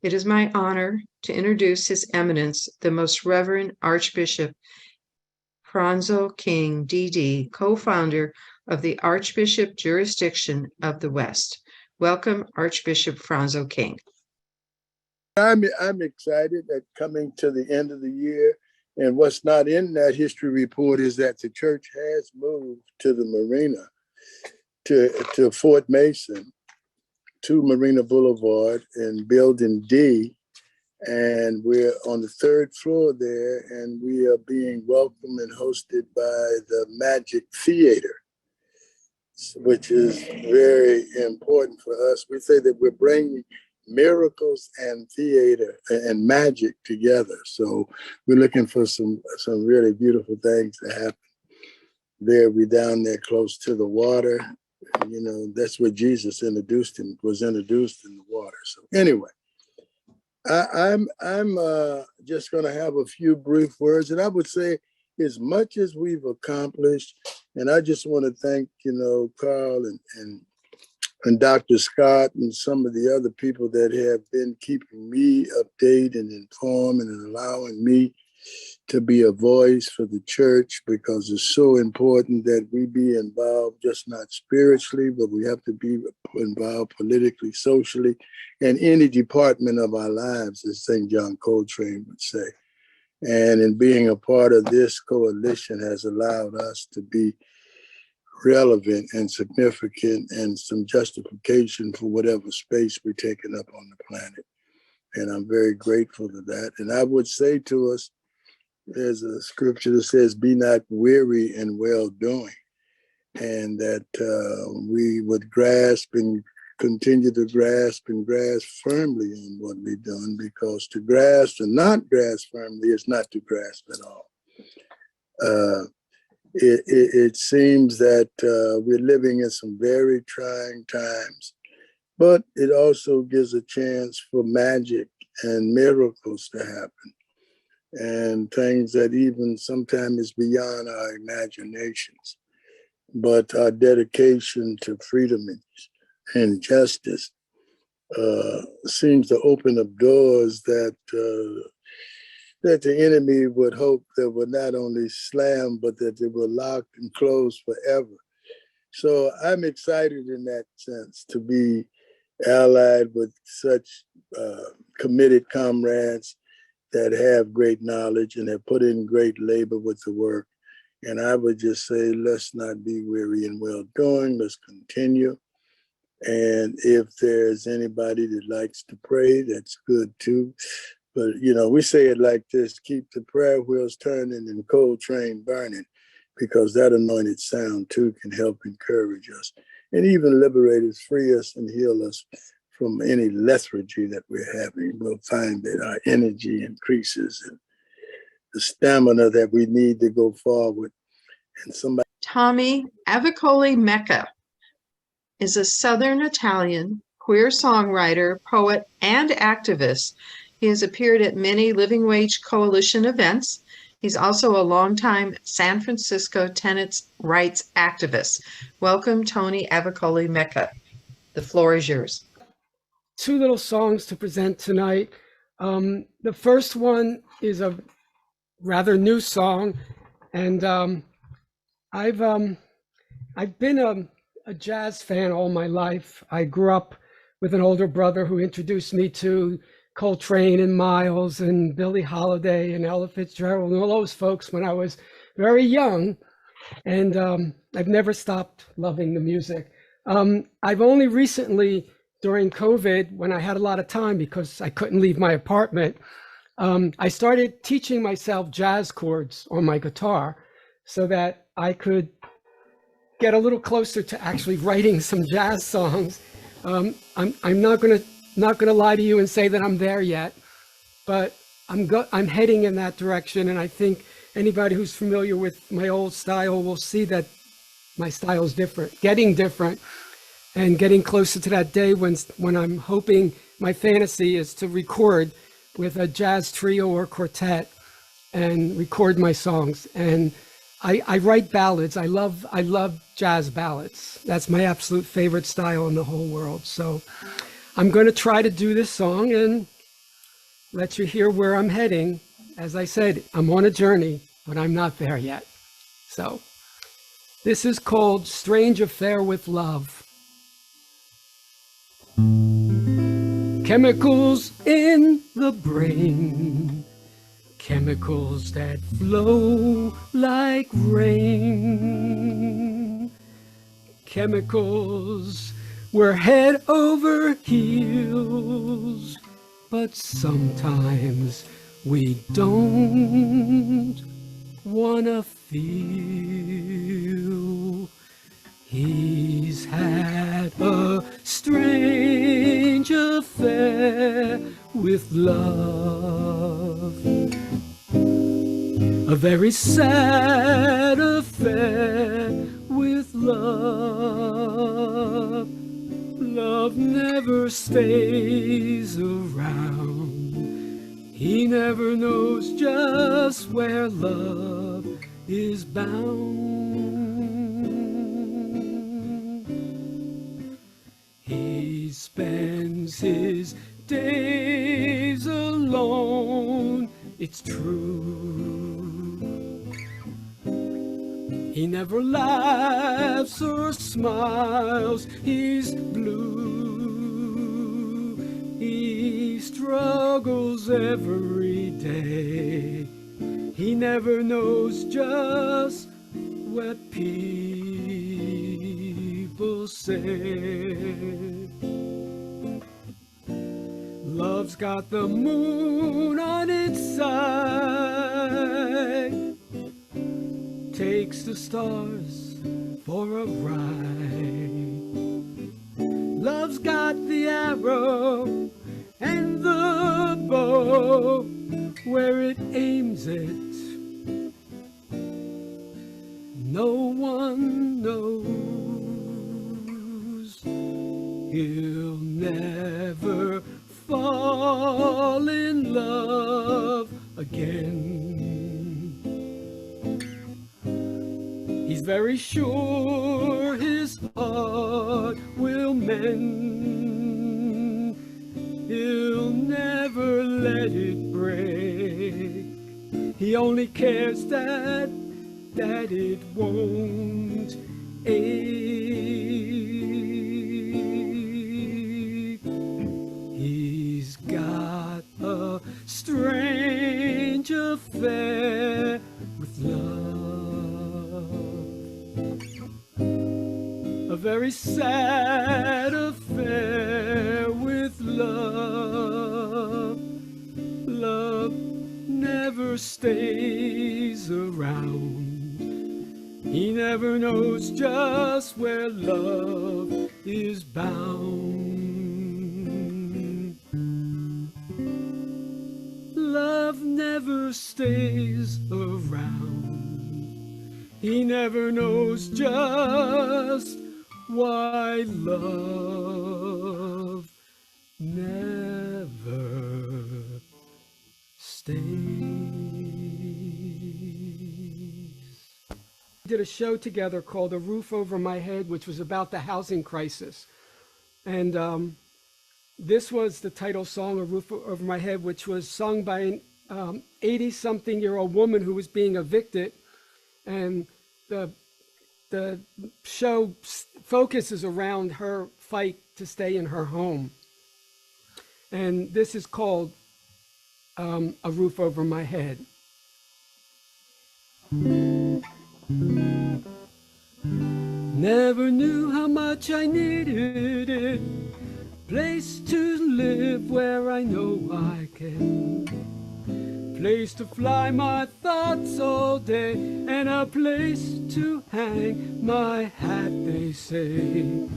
It is my honor to introduce His Eminence, the Most Reverend Archbishop Franzo King, D.D., co-founder of the Archbishop Jurisdiction of the West. Welcome, Archbishop Franzo King. I'm excited at coming to the end of the year. And what's not in that history report is that the church has moved to the marina, to Fort Mason, to Marina Boulevard in Building D. And we're on the third floor there, and we are being welcomed and hosted by the Magic Theater, which is very important for us. We say that we're bringing miracles and theater and magic together. So we're looking for some really beautiful things to happen there. We're down there close to the water. You know, that's where Jesus was introduced in the water. So anyway, I'm just going to have a few brief words, and I would say as much as we've accomplished, and I just want to thank, Carl and Dr. Scott and some of the other people that have been keeping me updated and informed and allowing me to be a voice for the church, because it's so important that we be involved, just not spiritually, but we have to be involved politically, socially, and any department of our lives, as St. John Coltrane would say. And in being a part of this coalition has allowed us to be relevant and significant and some justification for whatever space we're taking up on the planet. And I'm very grateful to that. And I would say to us, there's a scripture that says, be not weary in well-doing, and that we would grasp and continue to grasp and grasp firmly on what we've done, because to grasp and not grasp firmly is not to grasp at all. It seems that we're living in some very trying times, but it also gives a chance for magic and miracles to happen, and things that even sometimes is beyond our imaginations. But our dedication to freedom and justice seems to open up doors that the enemy would hope that were not only slammed, but that they were locked and closed forever. So I'm excited in that sense to be allied with such committed comrades that have great knowledge and have put in great labor with the work. And I would just say, let's not be weary in well-doing. Let's continue. And if there's anybody that likes to pray, that's good too. But, we say it like this: keep the prayer wheels turning and Coltrane burning, because that anointed sound too can help encourage us and even liberate us, free us, and heal us from any lethargy that we're having. We'll find that our energy increases and the stamina that we need to go forward. And Tommy Avicoli Mecca is a Southern Italian queer songwriter, poet, and activist. He has appeared at many Living Wage Coalition events. He's also a longtime San Francisco tenants' rights activist. Welcome, Tony Avicoli Mecca. The floor is yours. Two little songs to present tonight. The first one is a rather new song, and I've been a jazz fan all my life. I grew up with an older brother who introduced me to Coltrane and Miles and Billie Holiday and Ella Fitzgerald and all those folks when I was very young, and I've never stopped loving the music. I've only recently, during COVID, when I had a lot of time because I couldn't leave my apartment, I started teaching myself jazz chords on my guitar so that I could get a little closer to actually writing some jazz songs. I'm not gonna lie to you and say that I'm there yet, but I'm heading in that direction, and I think anybody who's familiar with my old style will see that my style is different, and getting closer to that day when I'm hoping, my fantasy is to record with a jazz trio or quartet and record my songs. And I write ballads. I love jazz ballads. That's my absolute favorite style in the whole world. So I'm going to try to do this song, and let you hear where I'm heading. As I said, I'm on a journey, but I'm not there yet. So this is called Strange Affair with Love. Chemicals in the brain, chemicals that flow like rain, chemicals we're head over heels, but sometimes we don't wanna feel. He's had a strange affair with love, a very sad affair with love. Love never stays around. He never knows just where love is bound. He spends his days alone, it's true. He never laughs or smiles, he's blue. He struggles every day. He never knows just what people say. Love's got the moon on its side, takes the stars for a ride. Love's got the arrow and the bow, where it aims it, no one knows. He'll never fall in love again. He's very sure his heart will mend. He'll never let it break. He only cares that it won't ache. He's got a strange affair with love, a very sad affair with love. Love never stays around. He never knows just where love is bound. Love never stays around. He never knows just why love never stays. We did a show together called A Roof Over My Head, which was about the housing crisis. And this was the title song, A Roof Over My Head, which was sung by an 80-something-year-old woman who was being evicted. And the show focuses around her fight to stay in her home. And this is called A Roof Over My Head. Never knew how much I needed it. Place to live where I know I can. Place to fly my thoughts all day. And a place to hang my hat, they say.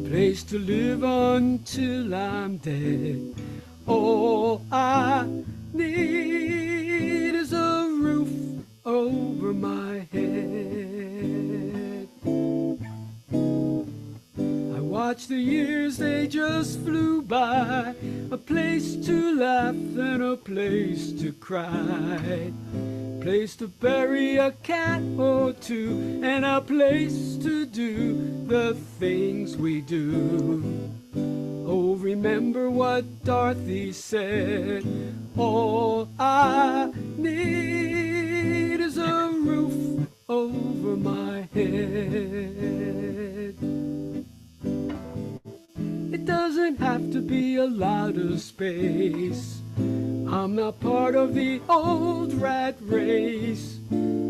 Place to live until I'm dead. All I need is a roof over my head. I watch the years, they just flew by. A place to laugh and a place to cry. Place to bury a cat or two. And a place to do the things we do. Oh, remember what Dorothy said. All I need is a roof over my head. It doesn't have to be a lot of space. I'm not part of the old rat race.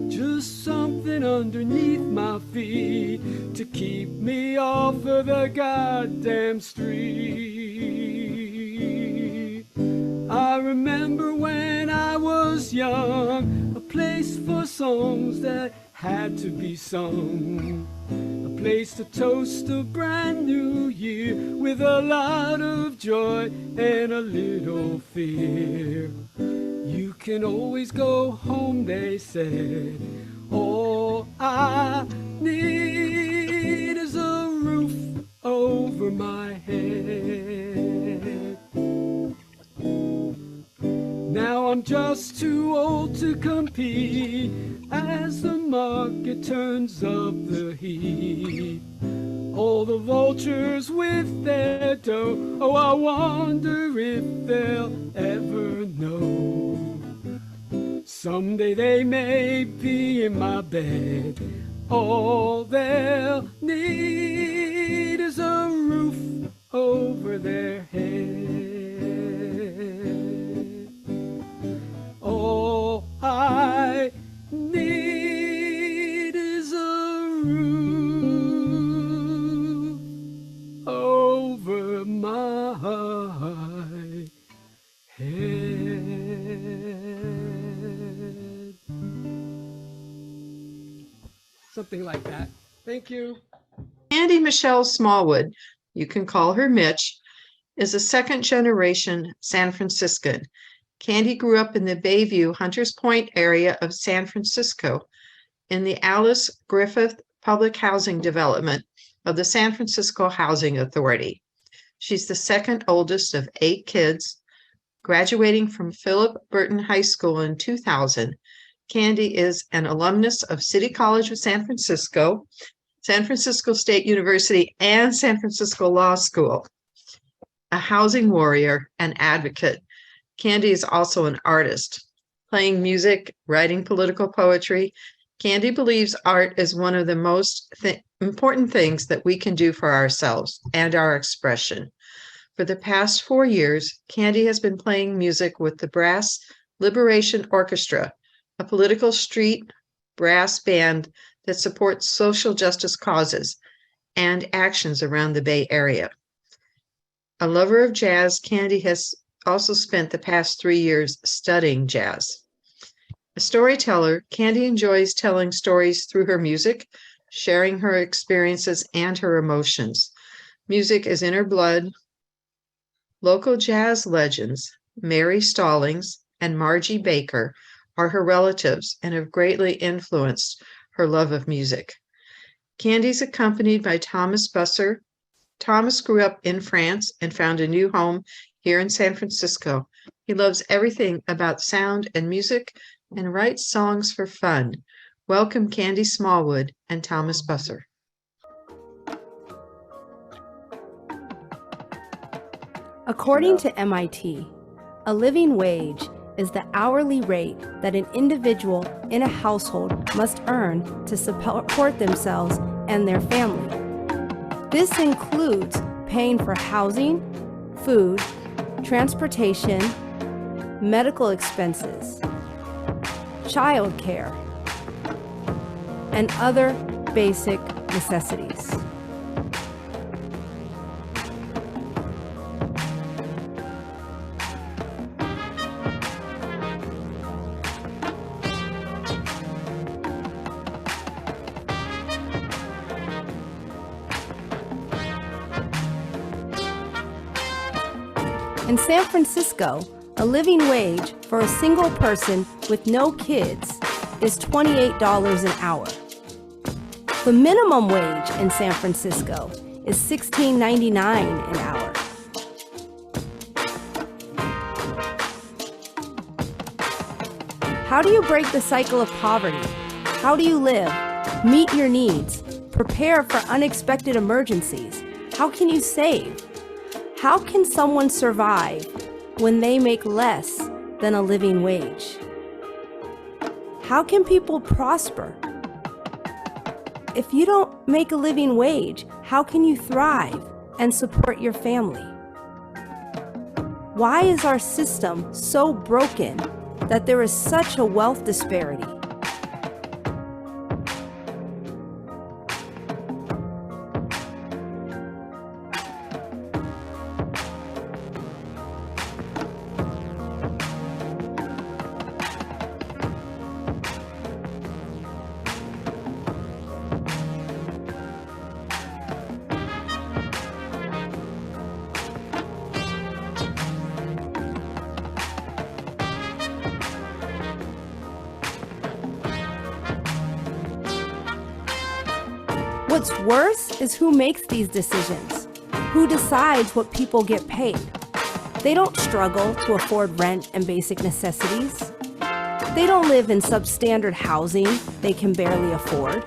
Just something underneath my feet to keep me off of the goddamn street. I remember when I was young, a place for songs that had to be sung. A place to toast a brand new year with a lot of joy and a little fear. You can always go home, they said. All I need is a roof over my head. Now I'm just too old to compete as the market turns up the heat. All the vultures with their dough, oh, I wonder if they'll ever know. Someday they may be in my bed. All they'll need is a roof over their head. All I need is a roof over my head. Something like that. Thank you. Candy Michelle Smallwood, you can call her Mitch, is a second-generation San Franciscan. Candy grew up in the Bayview, Hunters Point area of San Francisco in the Alice Griffith Public Housing Development of the San Francisco Housing Authority. She's the second oldest of 8 kids. Graduating from Philip Burton High School in 2000, Candy is an alumnus of City College of San Francisco, San Francisco State University, and San Francisco Law School. A housing warrior and advocate, Candy is also an artist, playing music, writing political poetry. Candy believes art is one of the most important things that we can do for ourselves and our expression. For the past 4 years, Candy has been playing music with the Brass Liberation Orchestra, a political street brass band that supports social justice causes and actions around the Bay Area. A lover of jazz, Candy has also spent the past 3 years studying jazz. A storyteller, Candy enjoys telling stories through her music, sharing her experiences and her emotions. Music is in her blood. Local jazz legends, Mary Stallings and Margie Baker, are her relatives and have greatly influenced her love of music. Candy's accompanied by Thomas Busser. Thomas grew up in France and found a new home here in San Francisco. He loves everything about sound and music and writes songs for fun. Welcome Candy Smallwood and Thomas Busser. According to MIT, a living wage is the hourly rate that an individual in a household must earn to support themselves and their family. This includes paying for housing, food, transportation, medical expenses, child care, and other basic necessities. In San Francisco, a living wage for a single person with no kids is $28 an hour. The minimum wage in San Francisco is $16.99 an hour. How do you break the cycle of poverty? How do you live, meet your needs, prepare for unexpected emergencies? How can you save? How can someone survive when they make less than a living wage? How can people prosper? If you don't make a living wage, how can you thrive and support your family? Why is our system so broken that there is such a wealth disparity? What's worse is who makes these decisions, who decides what people get paid. They don't struggle to afford rent and basic necessities. They don't live in substandard housing they can barely afford.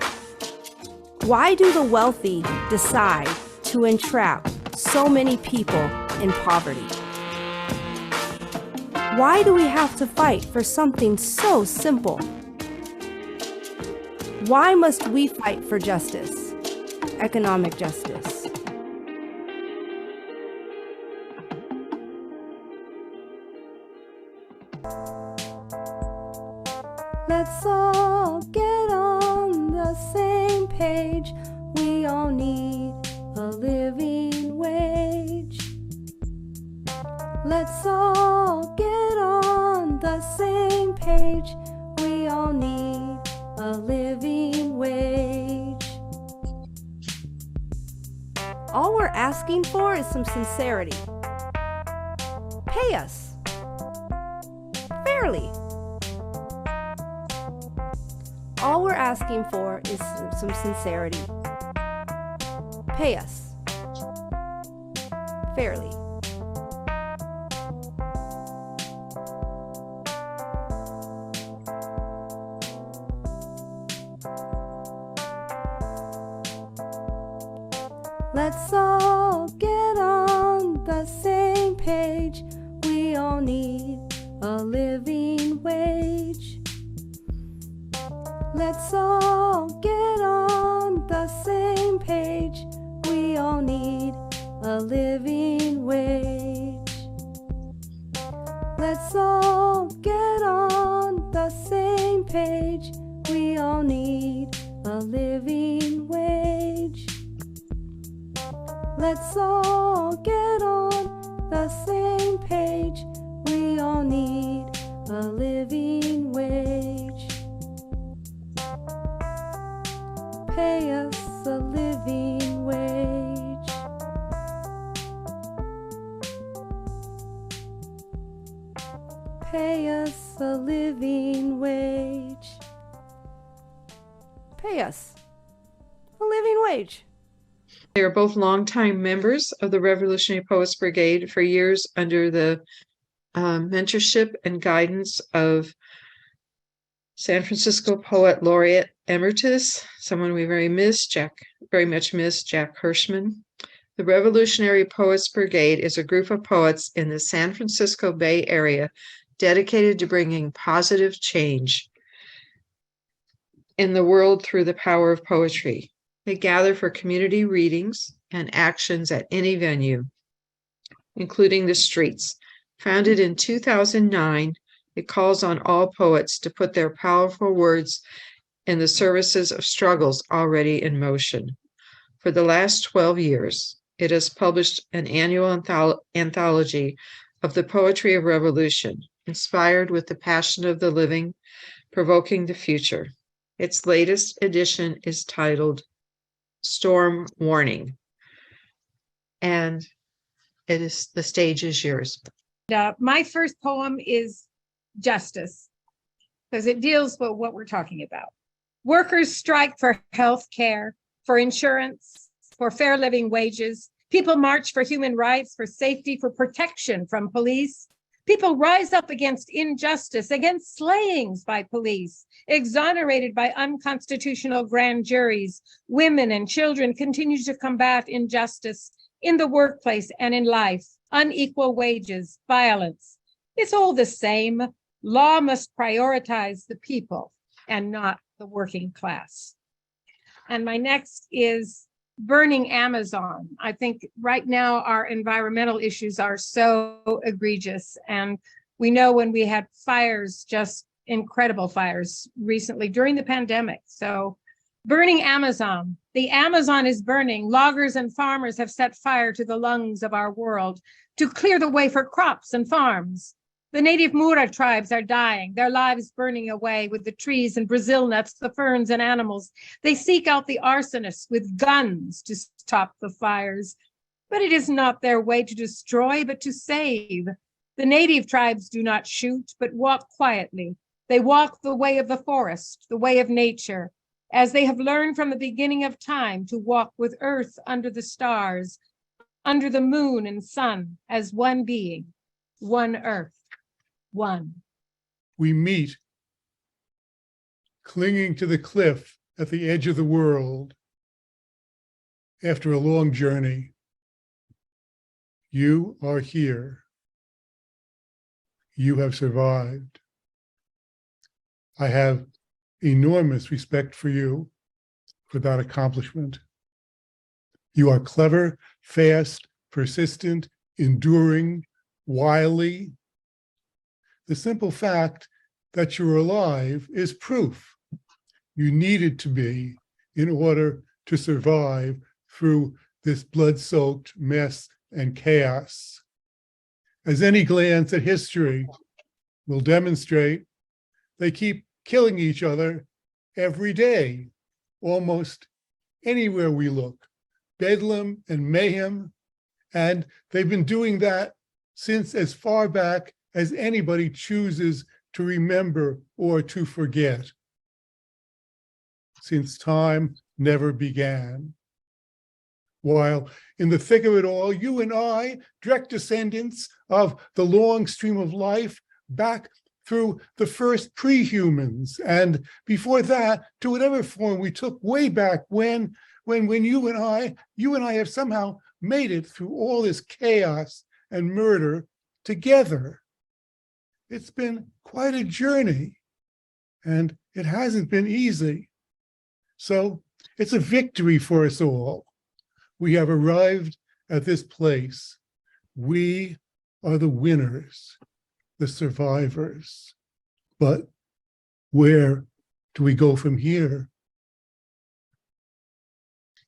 Why do the wealthy decide to entrap so many people in poverty? Why do we have to fight for something so simple? Why must we fight for justice, economic justice? Let's all get on the same page. We all need a living wage. Let's all get on the same page. We all need a living wage. All we're asking for is some sincerity. Pay us fairly. All we're asking for is some sincerity. Pay us fairly. Let's all get on the same page. We all need a living wage. Let's all get on the same page. We all need a living wage. Let's all get on the same page. We all need a living wage. Let's all get on the same page. We all need a living wage. Pay us a living wage. Pay us a living wage. Pay us a living wage. They are both longtime members of the Revolutionary Poets Brigade, for years under the mentorship and guidance of San Francisco Poet Laureate Emeritus, someone we very much miss, Jack Hirschman. The Revolutionary Poets Brigade is a group of poets in the San Francisco Bay Area dedicated to bringing positive change in the world through the power of poetry. They gather for community readings and actions at any venue, including the streets. Founded in 2009, it calls on all poets to put their powerful words in the services of struggles already in motion. For the last 12 years, it has published an annual anthology of the poetry of revolution, inspired with the passion of the living, provoking the future. Its latest edition is titled Storm Warning. And the stage is yours. My first poem is Justice, because it deals with what we're talking about. Workers strike for health care, for insurance, for fair living wages. People march for human rights, for safety, for protection from police. People rise up against injustice, against slayings by police, exonerated by unconstitutional grand juries. Women and children continue to combat injustice in the workplace and in life, unequal wages, violence. It's all the same. Law must prioritize the people and not the working class. And my next is burning Amazon. I think right now our environmental issues are so egregious. And we know when we had fires, just incredible fires recently during the pandemic. So burning Amazon. The Amazon is burning. Loggers and farmers have set fire to the lungs of our world to clear the way for crops and farms. The native Mura tribes are dying, their lives burning away with the trees and Brazil nuts, the ferns and animals. They seek out the arsonists with guns to stop the fires. But it is not their way to destroy, but to save. The native tribes do not shoot, but walk quietly. They walk the way of the forest, the way of nature, as they have learned from the beginning of time to walk with earth under the stars, under the moon and sun, as one being, one earth. One. We meet, clinging to the cliff at the edge of the world after a long journey. You are here. You have survived. I have enormous respect for you for that accomplishment. You are clever, fast, persistent, enduring, wily. The simple fact that you're alive is proof you needed to be in order to survive through this blood-soaked mess and chaos. As any glance at history will demonstrate, they keep killing each other every day, almost anywhere we look. Bedlam and mayhem, and they've been doing that since as far back as anybody chooses to remember or to forget, since time never began. While in the thick of it all, you and I, direct descendants of the long stream of life back through the first pre-humans, and before that, to whatever form we took way back when you and I have somehow made it through all this chaos and murder together. It's been quite a journey, and it hasn't been easy. So it's a victory for us all. We have arrived at this place. We are the winners, the survivors. But where do we go from here?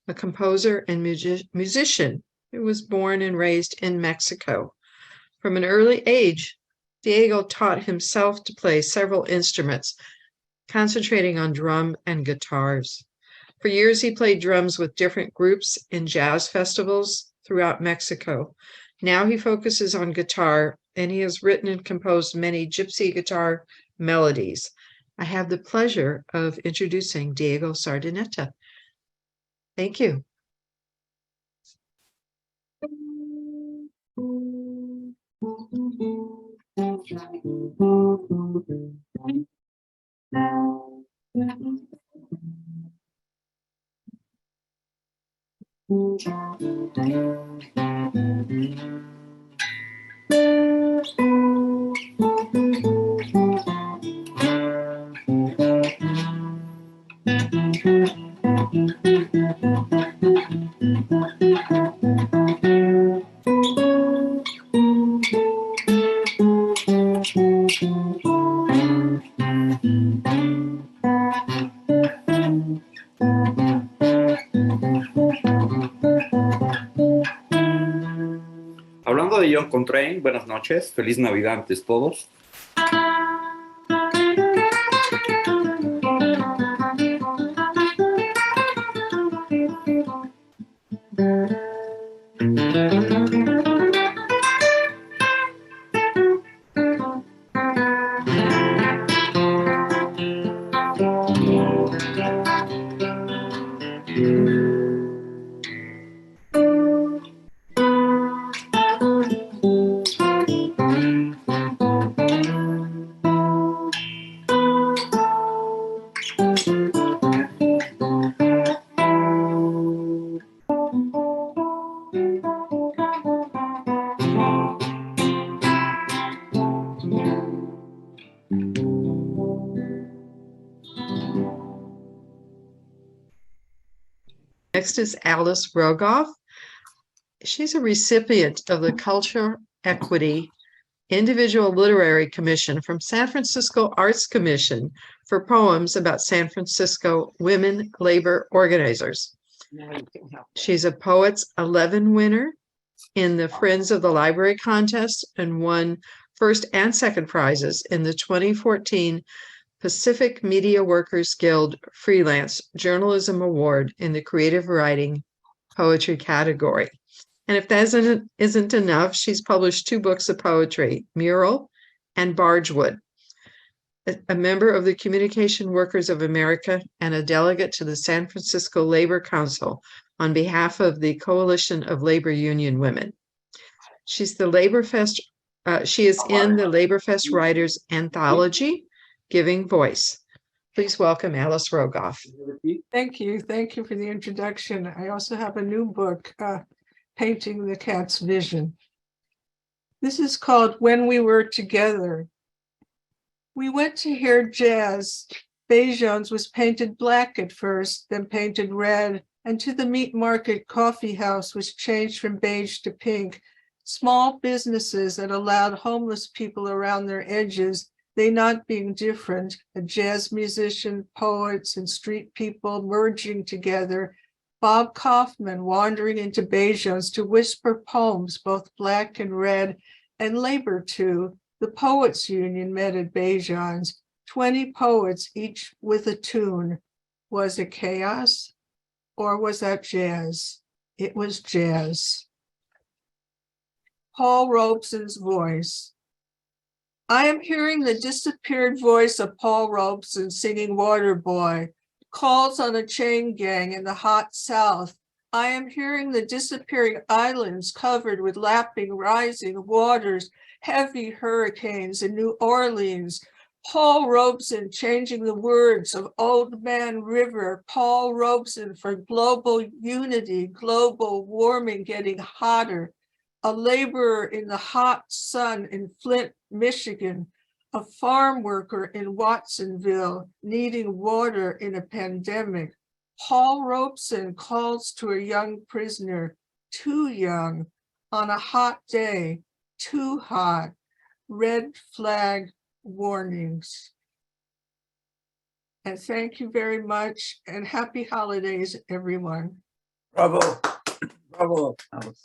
A composer and musician who was born and raised in Mexico. From an early age, Diego taught himself to play several instruments, concentrating on drum and guitars. For years, he played drums with different groups in jazz festivals throughout Mexico. Now he focuses on guitar, and he has written and composed many gypsy guitar melodies. I have the pleasure of introducing Diego Sardineta. Thank you. Hablando de John Coltrane, buenas noches, feliz Navidad antes todos. Next is Alice Rogoff. She's a recipient of the Culture Equity Individual Literary Commission from San Francisco Arts Commission for poems about San Francisco women labor organizers. She's a Poets 11 winner in the Friends of the Library contest and won first and second prizes in the 2014 Pacific Media Workers Guild Freelance Journalism Award in the Creative Writing Poetry category. And if that isn't enough, she's published 2 books of poetry, Mural and Bargewood. A member of the Communication Workers of America and a delegate to the San Francisco Labor Council on behalf of the Coalition of Labor Union Women. She is in the Labor Fest Writers Anthology, Giving Voice. Please welcome Alice Rogoff. Thank you. Thank you for the introduction. I also have a new book, Painting the Cat's Vision. This is called When We Were Together. We went to hear jazz. Bejohn's was painted black at first, then painted red, and to the Meat Market Coffee House was changed from beige to pink. Small businesses that allowed homeless people around their edges, they not being different, a jazz musician, poets, and street people merging together. Bob Kaufman wandering into Bejohn's to whisper poems, both black and red, and labor too. The Poets Union met at Bejohn's, 20 poets, each with a tune. Was it chaos? Or was that jazz? It was jazz. Paul Robeson's voice. I am hearing the disappeared voice of Paul Robeson singing Waterboy, calls on a chain gang in the hot South. I am hearing the disappearing islands covered with lapping, rising waters, heavy hurricanes in New Orleans. Paul Robeson changing the words of Old Man River. Paul Robeson for global unity, global warming getting hotter. A laborer in the hot sun in Flint, Michigan. A farm worker in Watsonville needing water in a pandemic. Paul Robeson calls to a young prisoner, too young, on a hot day, too hot. Red flag warnings. And thank you very much and happy holidays, everyone. Bravo. Bravo, Alice.